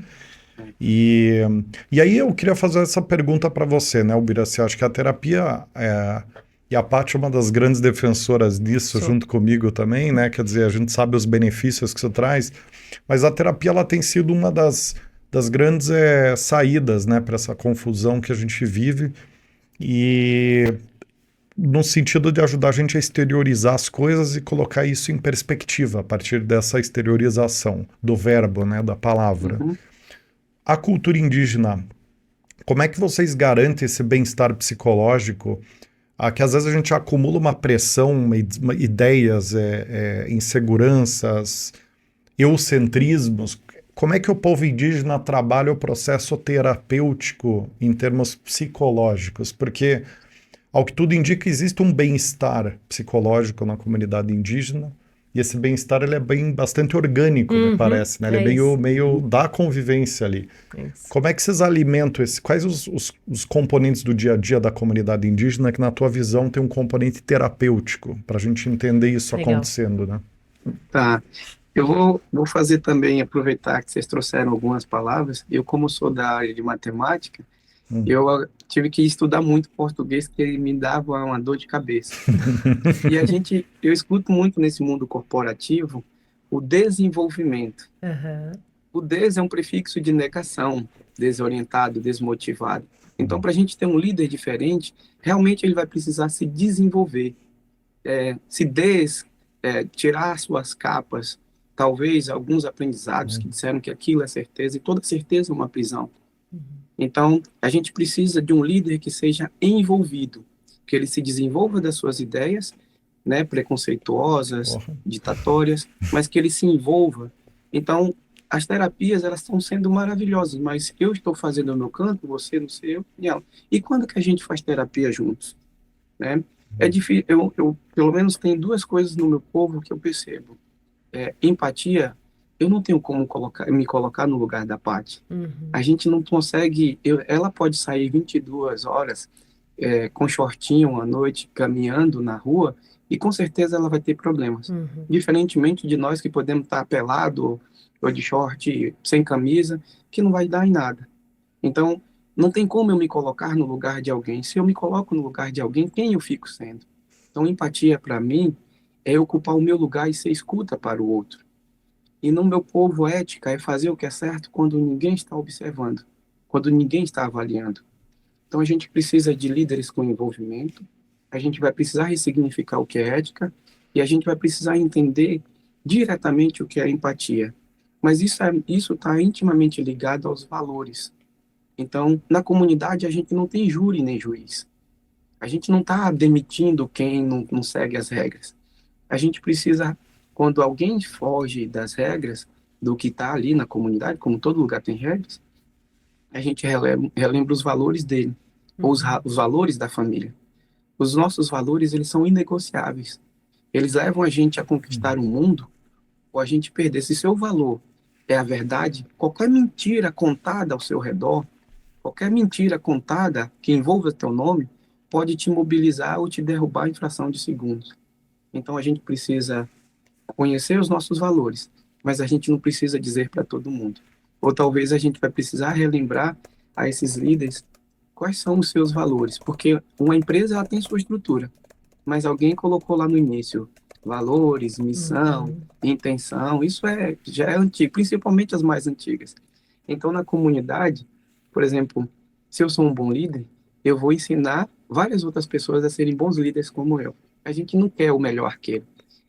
E aí eu queria fazer essa pergunta para você, né, Ubira? Você acha que a terapia, e a Paty é uma das grandes defensoras disso, junto comigo também, né? Quer dizer, a gente sabe os benefícios que isso traz, mas a terapia ela tem sido uma das grandes saídas, né, para essa confusão que a gente vive, e no sentido de ajudar a gente a exteriorizar as coisas e colocar isso em perspectiva a partir dessa exteriorização do verbo, né, da palavra. A cultura indígena, como é que vocês garantem esse bem-estar psicológico? Que às vezes a gente acumula uma pressão, ideias, inseguranças, eucentrismos. Como é que o povo indígena trabalha o processo terapêutico em termos psicológicos? Porque, ao que tudo indica, existe um bem-estar psicológico na comunidade indígena, e esse bem-estar ele é bastante orgânico, me parece, né? Ele é meio da convivência ali. Como é que vocês alimentam quais os componentes do dia a dia da comunidade indígena que, na tua visão, tem um componente terapêutico, para a gente entender isso acontecendo, né? Tá. Eu vou fazer também, aproveitar que vocês trouxeram algumas palavras. Eu, como sou da área de matemática, eu tive que estudar muito português, que me dava uma dor de cabeça. E eu escuto muito nesse mundo corporativo o desenvolvimento. O des é um prefixo de negação, desorientado, desmotivado. Então, para a gente ter um líder diferente, realmente ele vai precisar se desenvolver, tirar suas capas, talvez alguns aprendizados que disseram que aquilo é certeza, e toda certeza é uma prisão. Então, a gente precisa de um líder que seja envolvido, que ele se desenvolva das suas ideias, né, preconceituosas, ditatórias, mas que ele se envolva. Então, as terapias, elas estão sendo maravilhosas, mas eu estou fazendo o meu canto, você no seu, e quando que a gente faz terapia juntos? Né? É difícil, eu pelo menos tenho duas coisas no meu povo que eu percebo. Empatia, eu não tenho como me colocar no lugar da Paty. A gente não consegue, ela pode sair 22 horas com shortinho à noite, caminhando na rua, e com certeza ela vai ter problemas. Diferentemente de nós que podemos estar pelado ou de short, sem camisa, que não vai dar em nada. Então, não tem como eu me colocar no lugar de alguém. Se eu me coloco no lugar de alguém, quem eu fico sendo? Então, empatia, para mim, é ocupar o meu lugar e ser escuta para o outro. E no meu povo, ética é fazer o que é certo quando ninguém está observando, quando ninguém está avaliando. Então, a gente precisa de líderes com envolvimento, a gente vai precisar ressignificar o que é ética, e a gente vai precisar entender diretamente o que é empatia. Mas isso está intimamente ligado aos valores. Então, na comunidade, a gente não tem júri nem juiz. A gente não está demitindo quem não segue as regras. A gente precisa, quando alguém foge das regras, do que está ali na comunidade, como todo lugar tem regras, a gente relembra os valores dele, ou os valores da família. Os nossos valores, eles são inegociáveis. Eles levam a gente a conquistar o mundo, ou a gente perder. Se seu valor é a verdade, qualquer mentira contada ao seu redor, qualquer mentira contada que envolva teu nome, pode te mobilizar ou te derrubar em fração de segundos. Então a gente precisa conhecer os nossos valores, mas a gente não precisa dizer para todo mundo. Ou talvez a gente vai precisar relembrar a esses líderes quais são os seus valores, porque uma empresa ela tem sua estrutura, mas alguém colocou lá no início valores, missão, intenção, isso já é antigo, principalmente as mais antigas. Então, na comunidade, por exemplo, se eu sou um bom líder, eu vou ensinar várias outras pessoas a serem bons líderes como eu. A gente não quer o melhor arqueiro,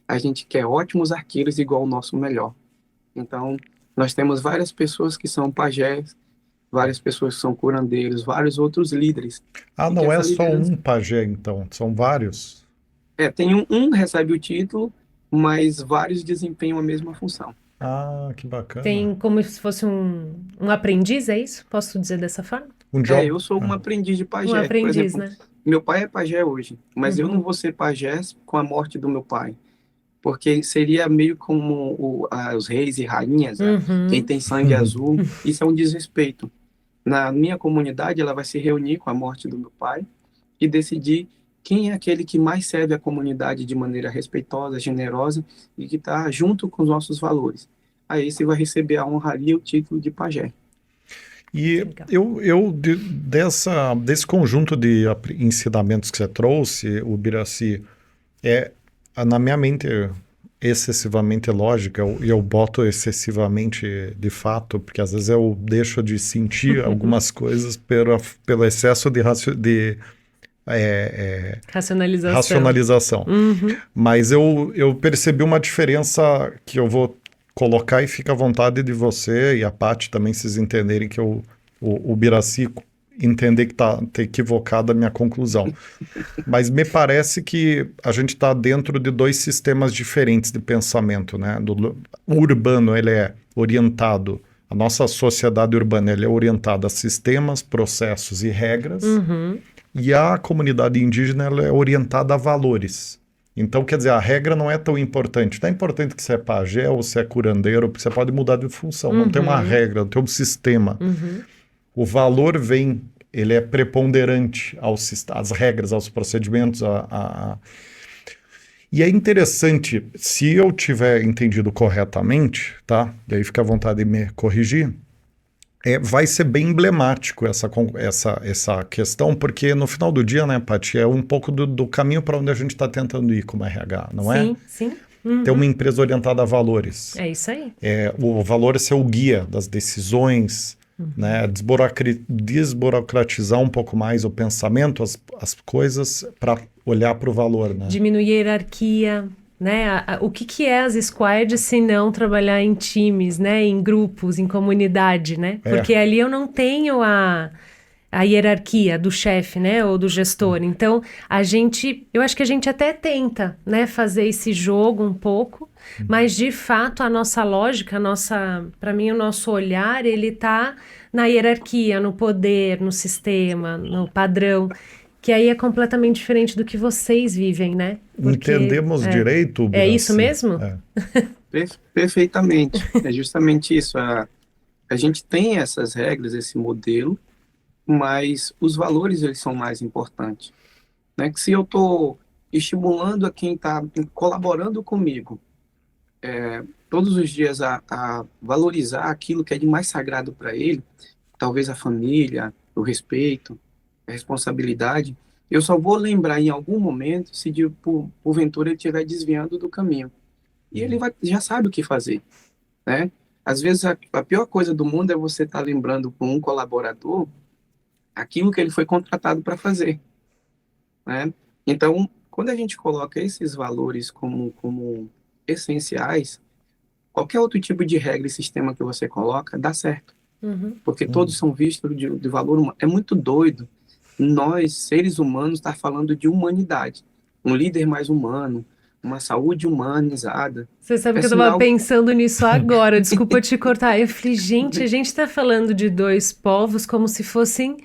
a gente quer ótimos arqueiros igual o nosso melhor. Então, nós temos várias pessoas que são pajés, várias pessoas que são curandeiros, vários outros líderes. Não é só um pajé, então, são vários? Tem um recebe o título, mas vários desempenham a mesma função. Que bacana. Tem como se fosse um aprendiz, é isso? Posso dizer dessa forma? Eu sou um aprendiz de pajé. Um aprendiz, por exemplo, né? Meu pai é pajé hoje, mas eu não vou ser pajé com a morte do meu pai. Porque seria meio como os reis e rainhas, quem tem sangue azul, isso é um desrespeito. Na minha comunidade, ela vai se reunir com a morte do meu pai e decidir quem é aquele que mais serve a comunidade de maneira respeitosa, generosa e que está junto com os nossos valores. Aí você vai receber a honraria e o título de pajé. E desse conjunto de ensinamentos que você trouxe, o Birassi, na minha mente excessivamente lógica, e eu boto excessivamente de fato, porque às vezes eu deixo de sentir algumas coisas pelo excesso de racionalização. Mas eu percebi uma diferença que eu vou colocar e fica à vontade de você e a Paty também, vocês entenderem que o Birassi entender que está equivocada a minha conclusão. Mas me parece que a gente está dentro de dois sistemas diferentes de pensamento, né? O urbano, ele é orientado, a nossa sociedade urbana, ele é orientada a sistemas, processos e regras, e a comunidade indígena, ela é orientada a valores. Então, quer dizer, a regra não é tão importante. Não é importante que você é pajé ou você é curandeiro, porque você pode mudar de função. Não tem uma regra, não tem um sistema. O valor ele é preponderante às regras, aos procedimentos. E é interessante, se eu tiver entendido corretamente, tá? E aí fica à vontade de me corrigir, vai ser bem emblemático essa questão, porque no final do dia, né, Paty, é um pouco do caminho para onde a gente está tentando ir como RH, não é? Sim. Ter uma empresa orientada a valores. É isso aí. O valor é ser o guia das decisões, né? Desburocratizar um pouco mais o pensamento, as coisas, para olhar para o valor. Né? Diminuir a hierarquia, né? O que é as squads se não trabalhar em times, né? Em grupos, em comunidade, né? Porque ali eu não tenho a hierarquia do chefe, né? Ou do gestor. Então, eu acho que a gente até tenta, né? Fazer esse jogo um pouco, mas de fato a nossa lógica, para mim o nosso olhar, ele tá na hierarquia, no poder, no sistema, no padrão, que aí é completamente diferente do que vocês vivem, né? Porque, entendemos direito, Birassi? É isso mesmo? Perfeitamente. É justamente isso. A gente tem essas regras, esse modelo, mas os valores, eles são mais importantes. Né? Que se eu estou estimulando a quem está colaborando comigo, todos os dias a valorizar aquilo que é de mais sagrado para ele, talvez a família, o respeito, a responsabilidade, eu só vou lembrar em algum momento se porventura ele estiver desviando do caminho. E ele já sabe o que fazer. Né? Às vezes a pior coisa do mundo é você estar lembrando com um colaborador aquilo que ele foi contratado para fazer. Né? Então, quando a gente coloca esses valores como essenciais, qualquer outro tipo de regra e sistema que você coloca, dá certo. Porque todos são vistos de valor humano. É muito doido nós, seres humanos, estar falando de humanidade. Um líder mais humano, uma saúde humanizada. Você sabe que eu estava pensando nisso agora, desculpa te cortar. Eu falei, gente, a gente está falando de dois povos como se fossem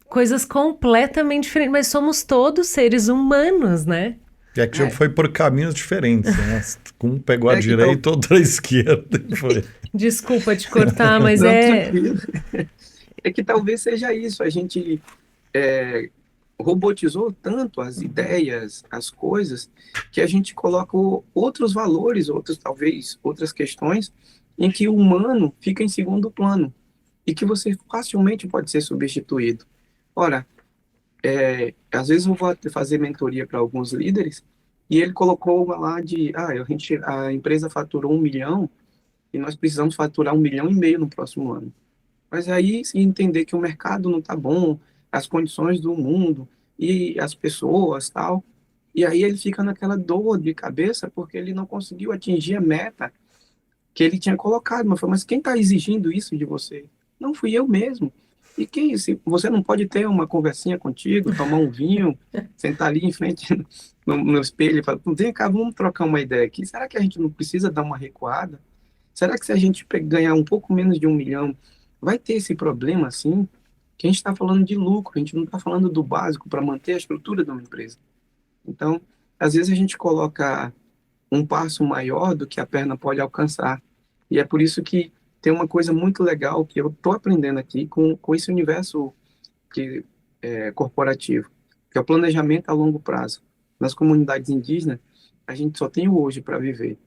coisas completamente diferentes, mas somos todos seres humanos, né? E aqui É, foi por caminhos diferentes, né? Um pegou a é que direita, outro a esquerda. E foi. Desculpa te cortar, mas não, é. tranquilo. É que talvez seja isso. A gente robotizou tanto as ideias, as coisas, que a gente coloca outros valores, outros, talvez, outras questões, em que o humano fica em segundo plano e que você facilmente pode ser substituído. Ora, às vezes eu vou fazer mentoria para alguns líderes e ele colocou uma lá de, a empresa faturou 1 milhão e nós precisamos faturar 1,5 milhão no próximo ano. Mas aí, se entender que o mercado não está bom, as condições do mundo e as pessoas, tal, e aí ele fica naquela dor de cabeça porque ele não conseguiu atingir a meta que ele tinha colocado. Mas falou, mas quem está exigindo isso de você? Não fui eu mesmo. E quem, se você não pode ter uma conversinha contigo, tomar um vinho, sentar ali em frente no espelho e falar, vem cá, vamos trocar uma ideia aqui. Será que a gente não precisa dar uma recuada? Será que se a gente ganhar um pouco menos de 1 milhão, vai ter esse problema assim? Que a gente está falando de lucro, a gente não está falando do básico para manter a estrutura de uma empresa. Então, às vezes a gente coloca um passo maior do que a perna pode alcançar. E é por isso que tem uma coisa muito legal que eu estou aprendendo aqui com esse universo corporativo, que é o planejamento a longo prazo. Nas comunidades indígenas, a gente só tem o hoje para viver.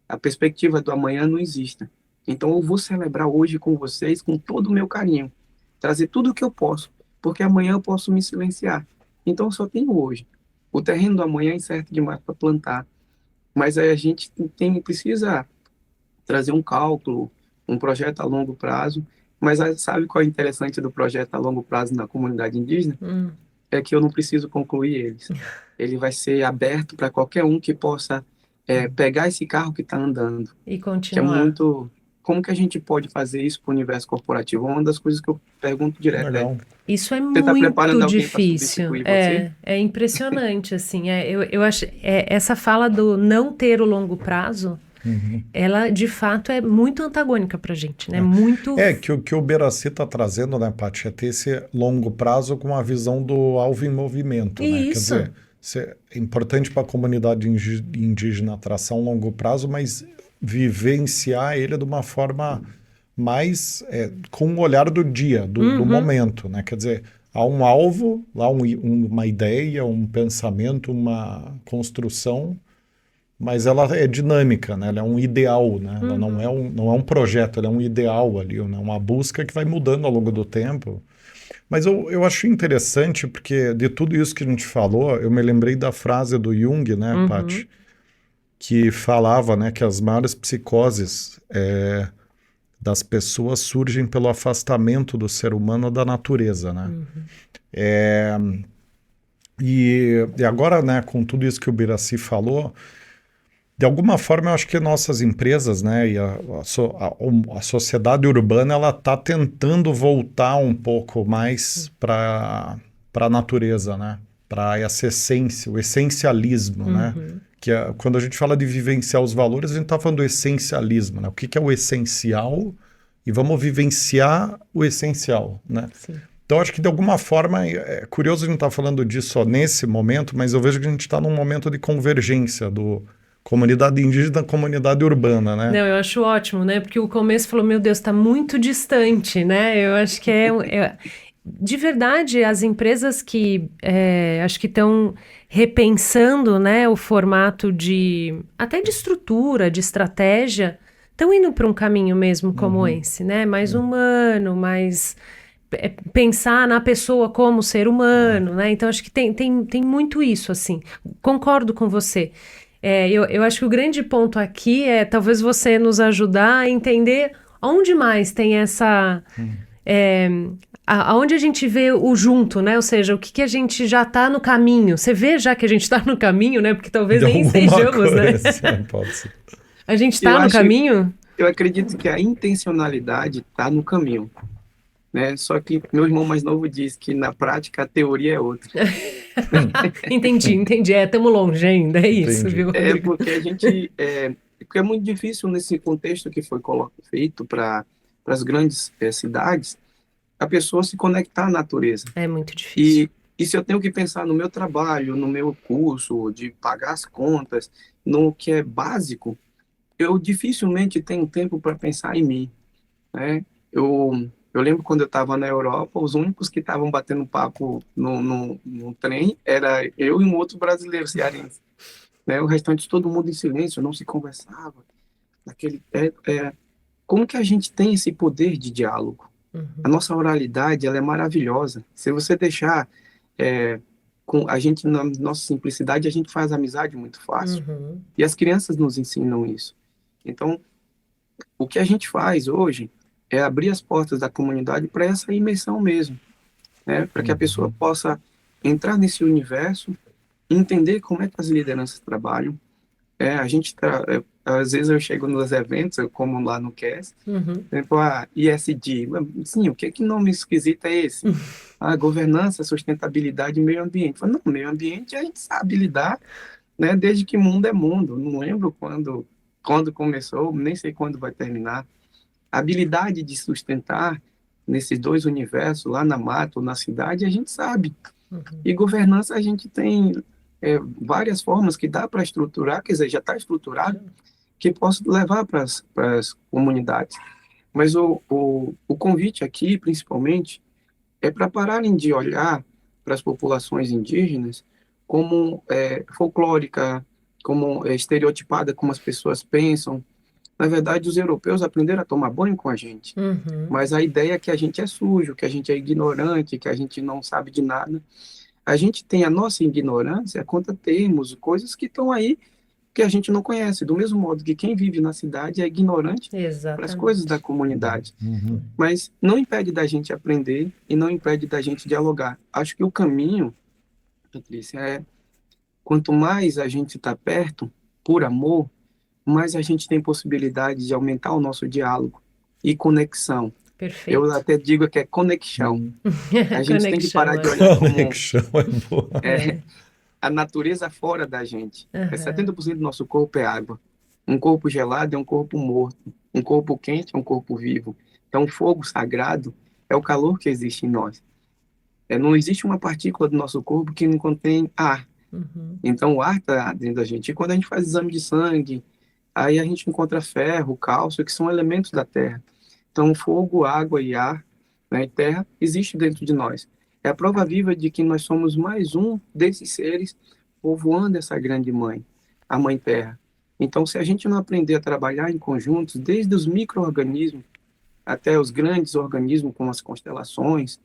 A perspectiva do amanhã não existe. Então, eu vou celebrar hoje com vocês com todo o meu carinho, trazer tudo o que eu posso, porque amanhã eu posso me silenciar. Então, eu só tenho hoje. O terreno do amanhã é incerto demais para plantar, mas aí a gente precisa trazer um cálculo, um projeto a longo prazo. Mas sabe qual é o interessante do projeto a longo prazo na comunidade indígena? É que eu não preciso concluir eles. Ele vai ser aberto para qualquer um que possa pegar esse carro que está andando. E Que é continuar. muito... Como que a gente pode fazer isso para o universo corporativo? É uma das coisas que eu pergunto direto. Legal. Isso é Você está muito preparando alguém para difícil. substituir você? É impressionante, assim. Eu acho, essa fala do não ter o longo prazo, ela de fato é muito antagônica para a gente, né? Muito. Que o que o Beraci está trazendo, né, Paty, é ter esse longo prazo com a visão do alvo em movimento, né? Quer Isso. dizer, é importante para a comunidade indígena traçar um longo prazo, mas vivenciar ele de uma forma mais com o olhar do dia, do momento, né? Quer dizer, há um alvo, lá uma ideia, um pensamento, uma construção, mas ela é dinâmica, né? Ela é um ideal, né? Ela não é um projeto, ela é um ideal ali, né? Uma busca que vai mudando ao longo do tempo. Mas eu acho interessante porque de tudo isso que a gente falou, eu me lembrei da frase do Jung, né, Paty? Que falava, né, que as maiores psicoses das pessoas surgem pelo afastamento do ser humano da natureza, né? E agora, né, com tudo isso que o Beraci falou, de alguma forma eu acho que nossas empresas, né, e a sociedade urbana, ela está tentando voltar um pouco mais para a natureza, né? Para essa essência, o essencialismo, né? Que quando a gente fala de vivenciar os valores, a gente está falando do essencialismo, né? O que é o essencial e vamos vivenciar o essencial, né? Sim. Então, acho que de alguma forma, é curioso a gente estar falando disso só nesse momento, mas eu vejo que a gente está num momento de convergência do comunidade indígena, comunidade urbana, né? Não, eu acho ótimo, né? Porque o começo falou, meu Deus, está muito distante, né? Eu acho que de verdade, as empresas que acho que estão repensando, né, o formato até de estrutura, de estratégia, estão indo para um caminho mesmo como esse, né? Mais humano, mais pensar na pessoa como ser humano, né? Então, acho que tem muito isso, assim. Concordo com você. Eu acho que o grande ponto aqui é talvez você nos ajudar a entender onde mais tem essa... aonde a gente vê o junto, né? Ou seja, o que a gente já está no caminho. Você vê já que a gente está no caminho, né? Porque talvez nem estejamos, né? Pode ser. A gente está no caminho? Eu acredito que a intencionalidade está no caminho, né? Só que meu irmão mais novo diz que na prática a teoria é outra. Entendi. Estamos longe ainda, é isso, viu? Porque a gente... porque é muito difícil nesse contexto que foi feito para as grandes cidades, a pessoa se conectar à natureza. É muito difícil. E se eu tenho que pensar no meu trabalho, no meu curso, de pagar as contas, no que é básico, eu dificilmente tenho tempo para pensar em mim, né? Eu lembro quando eu estava na Europa, os únicos que estavam batendo papo no trem era eu e um outro brasileiro cearense, né? O restante todo mundo em silêncio, não se conversava. Naquele, como que a gente tem esse poder de diálogo? A Uhum. nossa oralidade, ela é maravilhosa. Se você deixar é, com a gente na nossa simplicidade, a gente faz amizade muito fácil. Uhum. E as crianças nos ensinam isso. Então, o que a gente faz hoje é abrir as portas da comunidade para essa imersão mesmo, né? Para que a pessoa Uhum. possa entrar nesse universo, entender como é que as lideranças trabalham. Às vezes eu chego nos eventos, eu como lá no CAS, Uhum. tipo, a ISD. Sim, o que nome esquisito é esse? A governança, sustentabilidade e meio ambiente. Falo, não, meio ambiente a gente sabe lidar, né? Desde que mundo é mundo. Não lembro quando começou, nem sei quando vai terminar. A habilidade de sustentar nesses dois universos, lá na mata ou na cidade, a gente sabe. Uhum. E governança a gente tem várias formas que dá para estruturar, quer dizer, já está estruturado, que posso levar para as comunidades. Mas o convite aqui, principalmente, é para pararem de olhar para as populações indígenas como folclórica, como estereotipada, como as pessoas pensam. Na verdade, os europeus aprenderam a tomar banho com a gente, Uhum. mas a ideia é que a gente é sujo, que a gente é ignorante, que a gente não sabe de nada. A gente tem a nossa ignorância contra termos, coisas que estão aí que a gente não conhece, do mesmo modo que quem vive na cidade é ignorante para as coisas da Exatamente. comunidade. Uhum. Mas não impede da gente aprender e não impede da gente dialogar. Acho que o caminho, Patrícia, é quanto mais a gente está perto, por amor, mais a gente tem possibilidade de aumentar o nosso diálogo e conexão. Eu Perfeito. até digo que é conexão. Uhum. A gente tem que Conexão, parar de é. olhar como Conexão é boa. É. a natureza fora da gente. Aham. 70% do nosso corpo é água. Um corpo gelado é um corpo morto. Um corpo quente é um corpo vivo. Então, o fogo sagrado é o calor que existe em nós. Não existe uma partícula do nosso corpo que não contém ar. Uhum. Então, o ar está dentro da gente. E quando a gente faz exame de sangue, aí a gente encontra ferro, cálcio, que são elementos da Terra. Então, fogo, água e ar, né, e terra, existe dentro de nós. É a prova viva de que nós somos mais um desses seres povoando essa grande mãe, a Mãe Terra. Então, se a gente não aprender a trabalhar em conjuntos, desde os micro-organismos até os grandes organismos, como as constelações,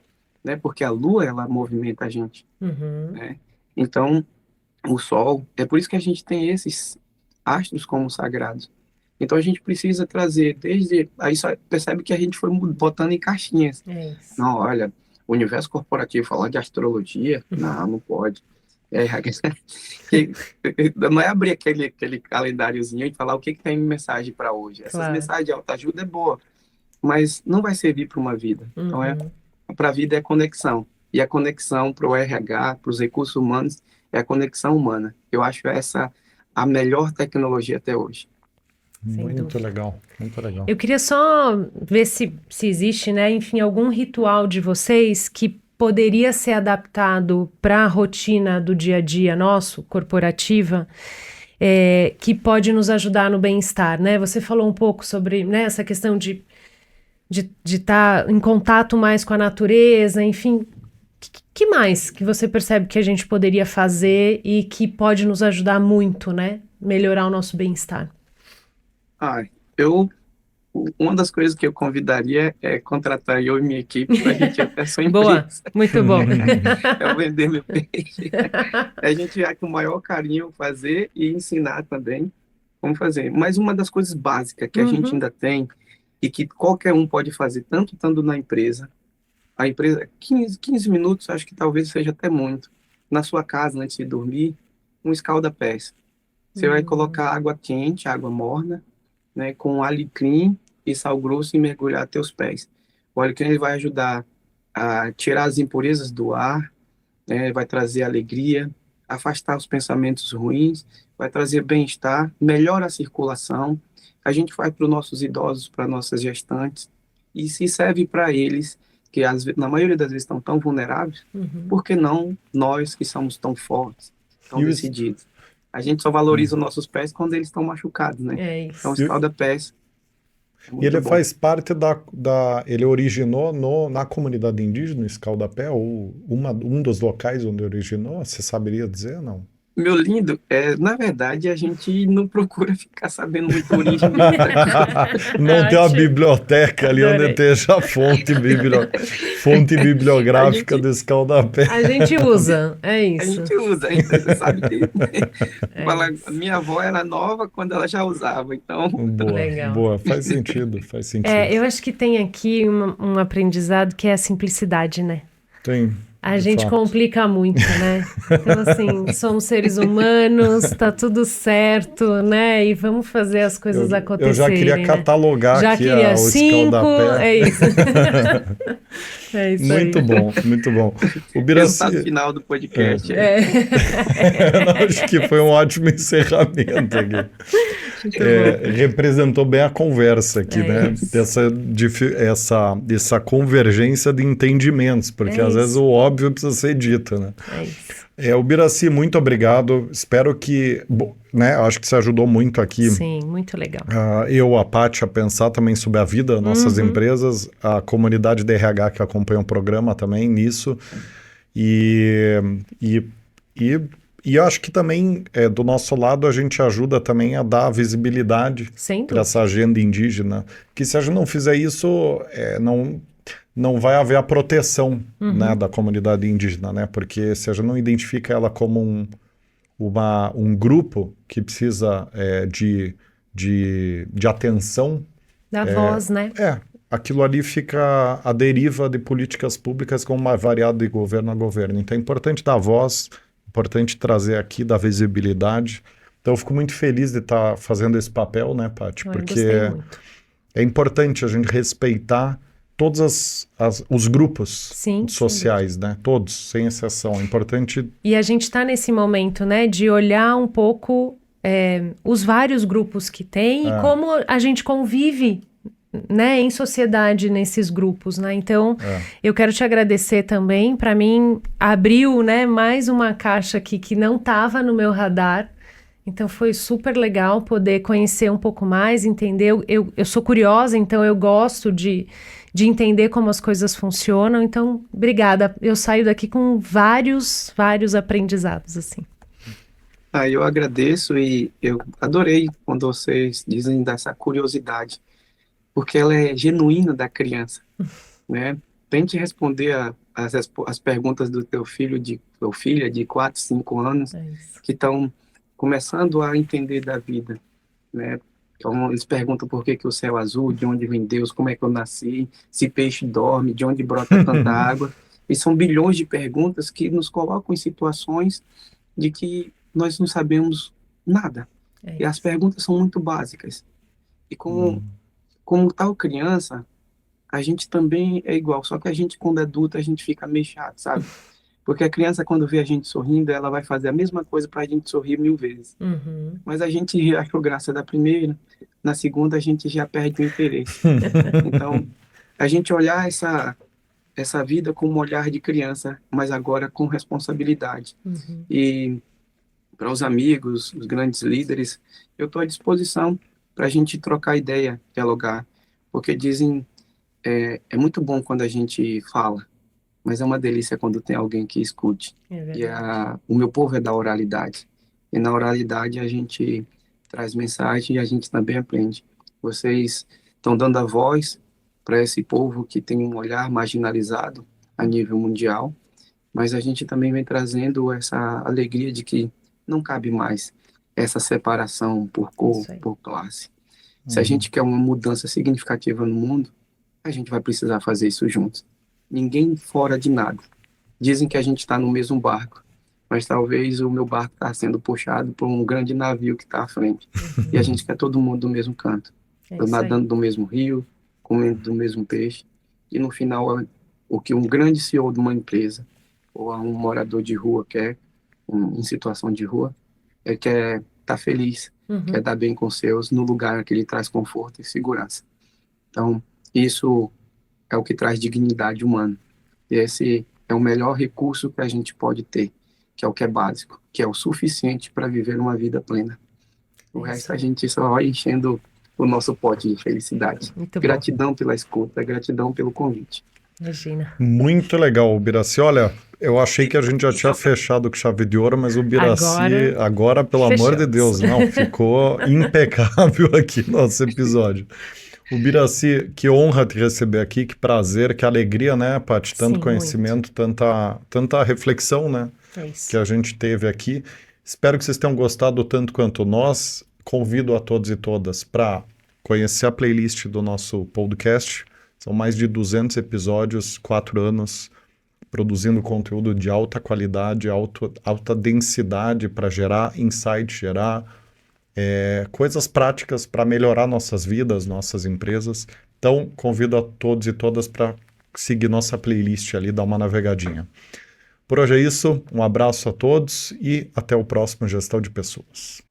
né, porque a Lua, ela movimenta a gente, Uhum. né? Então, o Sol, é por isso que a gente tem esses astros como sagrados. Então a gente precisa trazer desde. Aí só percebe que a gente foi botando em caixinhas. É isso. Não, olha, o universo corporativo falar de astrologia, não, não pode. É, que- não é abrir aquele calendáriozinho e falar o que, que tem mensagem para hoje. Essas Claro. mensagens de autoajuda é boa, mas não vai servir para uma vida. Então, Uhum. para a vida é conexão. E a conexão para o RH, para os recursos humanos, é a conexão humana. Eu acho essa a melhor tecnologia até hoje. Sem Muito dúvida. legal, muito legal. Eu queria só ver se existe, né, enfim, algum ritual de vocês que poderia ser adaptado para a rotina do dia a dia nosso, corporativa, que pode nos ajudar no bem-estar, né? Você falou um pouco sobre, né, essa questão de estar em contato mais com a natureza, enfim. Que mais que você percebe que a gente poderia fazer e que pode nos ajudar muito, né? Melhorar o nosso bem-estar? Ah, eu uma das coisas que eu convidaria é contratar eu e minha equipe para a gente ir até a sua Boa, empresa. muito bom. Eu vender meu peixe. A gente vai com o maior carinho fazer e ensinar também como fazer. Mas uma das coisas básicas que a gente Uhum, ainda tem e que qualquer um pode fazer, tanto estando na empresa, a empresa, 15 minutos, acho que talvez seja até muito. Na sua casa, antes de dormir, um escalda-pés. Você vai uhum, colocar água quente, água morna, né, com alecrim e sal grosso e mergulhar teus pés. O alecrim ele vai ajudar a tirar as impurezas do ar, né, vai trazer alegria, afastar os pensamentos ruins, vai trazer bem-estar, melhora a circulação. A gente faz para os nossos idosos, para nossas gestantes, e se serve para eles que na maioria das vezes estão tão vulneráveis, Uhum. por que não nós que somos tão fortes, tão E o, decididos? A gente só valoriza os nossos pés quando eles estão machucados, né? É Então, o isso. escalda-pés é e muito ele bom. faz parte ele originou na comunidade indígena, o Escaldapé, ou um dos locais onde originou, você saberia dizer, não? Meu lindo, na verdade, a gente não procura ficar sabendo muito a origem dele, né? Não tem uma Ótimo. biblioteca ali onde Adorei. esteja a fonte A bibliográfica do gente, Escaldapé. A gente usa, é a isso. gente usa ainda, você sabe que É fala, isso. minha avó era nova quando ela já usava, então Boa, Legal. boa, faz sentido, faz sentido. Eu acho que tem aqui um aprendizado que é a simplicidade, né? Tem, A de gente fato. complica muito, né? Então, assim, somos seres humanos, tá tudo certo, né? E vamos fazer as coisas Eu já queria acontecerem, né? catalogar Já aqui queria o 5, Escaldapé. é isso. É isso aí. Muito bom, muito bom. O resultado Biraci, final do podcast aí. acho que foi um ótimo encerramento aqui. Muito bom. Representou bem a conversa aqui, É né? isso. Essa convergência de entendimentos, porque É às vezes isso. o óbvio precisa ser dito, né? É isso. O Biraci, muito obrigado. Espero que, né? Acho que você ajudou muito aqui. Sim, muito legal. Eu, a Paty, a pensar também sobre a vida das nossas empresas, a comunidade de RH que acompanha o programa também nisso. E, e, e, e eu acho que também, do nosso lado, a gente ajuda também a dar visibilidade Sem para dúvida. essa agenda indígena. Que se a gente não fizer isso, não vai haver a proteção, né, da comunidade indígena, né? Porque se a gente não identifica ela como um grupo que precisa de atenção, Da voz, né? aquilo ali fica à deriva de políticas públicas como uma variável de governo a governo. Então é importante dar voz, importante trazer aqui, dar visibilidade. Então eu fico muito feliz de estar fazendo esse papel, né, Paty? Eu Porque gostei muito. é importante a gente respeitar todos os grupos Sim, sem sociais, né? Todos, sem exceção. É importante. E a gente está nesse momento, né, de olhar um pouco os vários grupos que tem e como a gente convive, né, em sociedade nesses grupos, né? Então, eu quero te agradecer também. Para mim, abriu, né, mais uma caixa aqui que não estava no meu radar. Então, foi super legal poder conhecer um pouco mais, entender. Eu sou curiosa, então eu gosto de entender como as coisas funcionam. Então, obrigada. Eu saio daqui com vários aprendizados, assim. Eu agradeço e eu adorei quando vocês dizem dessa curiosidade, porque ela é genuína da criança, né? Tente responder as perguntas do teu filho ou filha de 4, 5 anos, É isso. que estão começando a entender da vida, né? Então, eles perguntam por que o céu é azul, de onde vem Deus, como é que eu nasci, se peixe dorme, de onde brota tanta água. E são bilhões de perguntas que nos colocam em situações de que nós não sabemos nada. É E as isso. perguntas são muito básicas. E como tal criança, a gente também é igual, só que a gente, quando é adulto, a gente fica meio chato, sabe? Porque a criança, quando vê a gente sorrindo, ela vai fazer a mesma coisa para a gente sorrir 1000 vezes. Uhum. Mas a gente achou graça da primeira, na segunda a gente já perde o interesse. Então, a gente olhar essa vida com um olhar de criança, mas agora com responsabilidade. Uhum. E para os amigos, os grandes líderes, eu estou à disposição para a gente trocar ideia, dialogar, porque dizem, é muito bom quando a gente fala, mas é uma delícia quando tem alguém que escute. É E verdade. o meu povo é da oralidade. E na oralidade a gente traz mensagem e a gente também aprende. Vocês estão dando a voz para esse povo que tem um olhar marginalizado a nível mundial, mas a gente também vem trazendo essa alegria de que não cabe mais essa separação por cor, Isso aí. por classe. Se a gente quer uma mudança significativa no mundo, a gente vai precisar fazer isso juntos. Ninguém fora de nada. Dizem que a gente está no mesmo barco, mas talvez o meu barco está sendo puxado por um grande navio que está à frente. E a gente quer todo mundo do mesmo canto, É isso aí. nadando do mesmo rio, comendo do mesmo peixe. E no final, o que um grande CEO de uma empresa ou um morador de rua quer, em situação de rua, quer estar feliz, quer dar bem com os seus no lugar que ele traz conforto e segurança. Então, isso é o que traz dignidade humana. E esse é o melhor recurso que a gente pode ter, que é o que é básico, que é o suficiente para viver uma vida plena. O resto a gente só vai enchendo o nosso pote de felicidade. Muito bom. Gratidão pela escuta, gratidão pelo convite. Imagina. Muito legal, Biraci. Olha, eu achei que a gente já tinha fechado com chave de ouro, mas o Biraci, agora pelo amor de Deus, não, ficou impecável aqui nosso episódio. O Biraci, que honra te receber aqui, que prazer, que alegria, né, Paty? Tanto Sim, conhecimento, tanta reflexão, né, É isso. que a gente teve aqui. Espero que vocês tenham gostado tanto quanto nós. Convido a todos e todas para conhecer a playlist do nosso podcast. São mais de 200 episódios, 4 anos, produzindo conteúdo de alta qualidade, alta densidade para gerar insight, gerar coisas práticas para melhorar nossas vidas, nossas empresas. Então, convido a todos e todas para seguir nossa playlist ali, dar uma navegadinha. Por hoje é isso, um abraço a todos e até o próximo Gestão de Pessoas.